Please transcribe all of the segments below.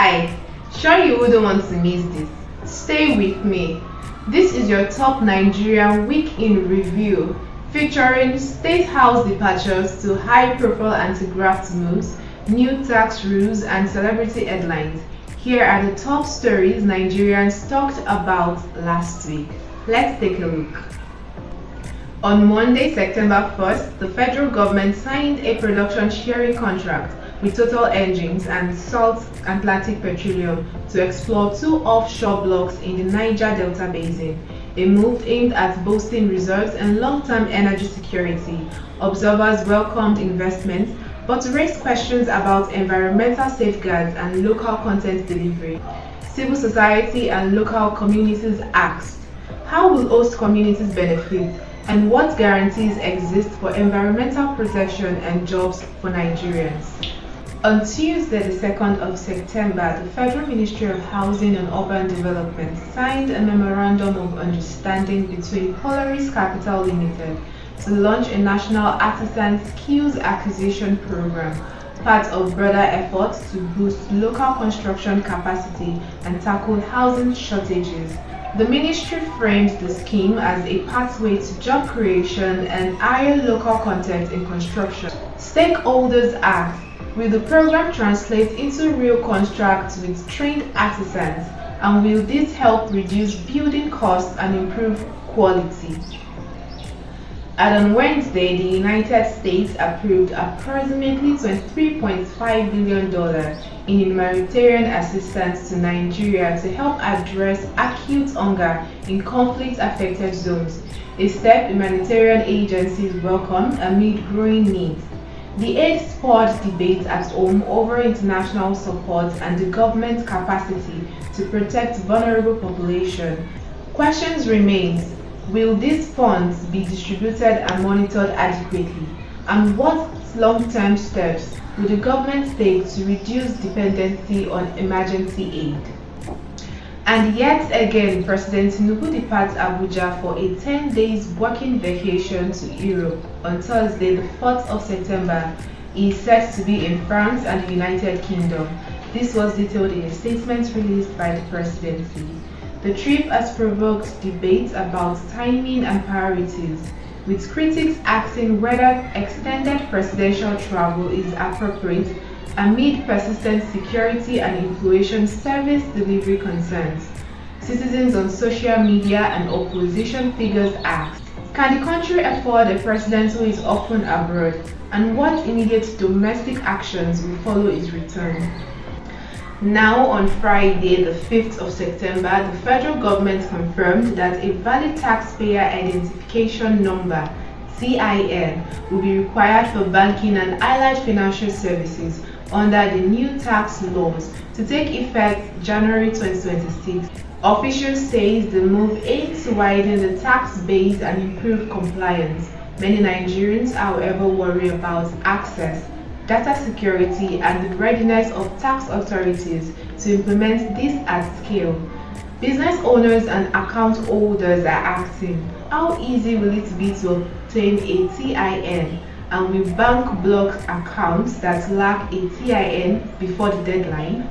Hi, sure you wouldn't want to miss this. Stay with me. This is your top Nigerian week in review, featuring state house departures to high-profile anti-graft moves, new tax rules, and celebrity headlines. Here are the top stories Nigerians talked about last week. Let's take a look. On Monday, September 1st, the federal government signed a production sharing contract with Total Engines and Salt Atlantic Petroleum to explore two offshore blocks in the Niger Delta Basin, a move aimed at boosting reserves and long-term energy security. Observers welcomed investments, but raised questions about environmental safeguards and local content delivery. Civil society and local communities asked, how will host communities benefit, and what guarantees exist for environmental protection and jobs for Nigerians? On Tuesday, the 2nd of September, the Federal Ministry of Housing and Urban Development signed a Memorandum of Understanding between Polaris Capital Limited to launch a national artisan skills acquisition program, part of broader efforts to boost local construction capacity and tackle housing shortages. The ministry frames the scheme as a pathway to job creation and higher local content in construction. Stakeholders asked, will the program translate into real contracts with trained artisans, and will this help reduce building costs and improve quality? And on Wednesday, the United States approved approximately $23.5 billion in humanitarian assistance to Nigeria to help address acute hunger in conflict-affected zones, a step humanitarian agencies welcome amid growing needs. The aid spurred debate at home over international support and the government's capacity to protect vulnerable populations. Questions remain. Will these funds be distributed and monitored adequately? And what long-term steps will the government take to reduce dependency on emergency aid? And yet again, President Tinubu departs Abuja for a 10 days working vacation to Europe. On Thursday, the 4th of September, he is set to be in France and the United Kingdom. This was detailed in a statement released by the presidency. The trip has provoked debates about timing and priorities, with critics asking whether extended presidential travel is appropriate amid persistent security and inflation service delivery concerns. Citizens on social media and opposition figures asked, can the country afford a president who is often abroad, and what immediate domestic actions will follow his return? Now on Friday, the 5th of September, the federal government confirmed that a valid taxpayer identification number (TIN) will be required for banking and allied financial services under the new tax laws to take effect January 2026. Officials say the move aims to widen the tax base and improve compliance. Many Nigerians, however, worry about access, data security, and the readiness of tax authorities to implement this at scale. Business owners and account holders are asking, how easy will it be to obtain a TIN, and will bank block accounts that lack a TIN before the deadline?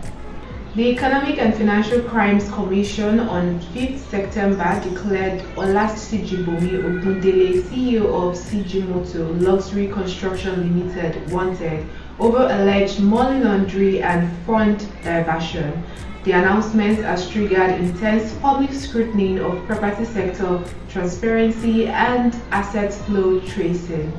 The Economic and Financial Crimes Commission on 5th September declared Olasijibomi Ogundele, CEO of CG Motor Luxury Construction Limited, wanted over alleged money laundering and fund diversion. The announcement has triggered intense public scrutiny of property sector transparency and asset flow tracing.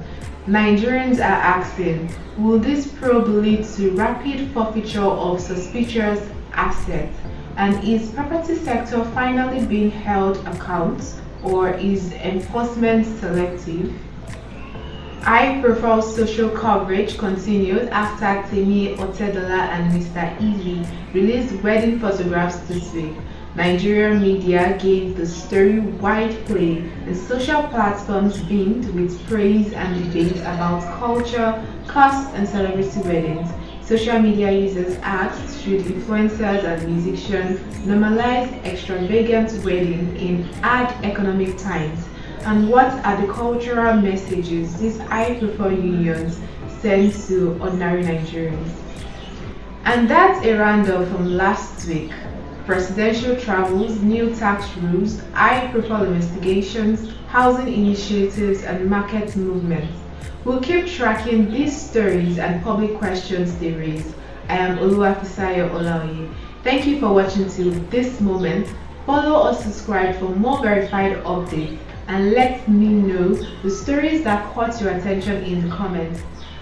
Nigerians are asking, will this probe lead to rapid forfeiture of suspicious assets? And is property sector finally being held accountable, or is enforcement selective? High-profile social coverage continued after Temi Otedola and Mr. Easy released wedding photographs this week. Nigerian media gave the story wide play, and social platforms beamed with praise and debate about culture, caste, and celebrity weddings. Social media users asked, should influencers and musicians normalize extravagant weddings in hard economic times? And what are the cultural messages these high-profile unions send to ordinary Nigerians? And that's a roundup from last week. Presidential travels, new tax rules, high-profile investigations, housing initiatives, and market movements. We'll keep tracking these stories and public questions they raise. I am Oluwafisayo Olaoye. Thank you for watching till this moment. Follow or subscribe for more verified updates, and let me know the stories that caught your attention in the comments.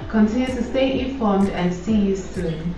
Continue to stay informed and see you soon.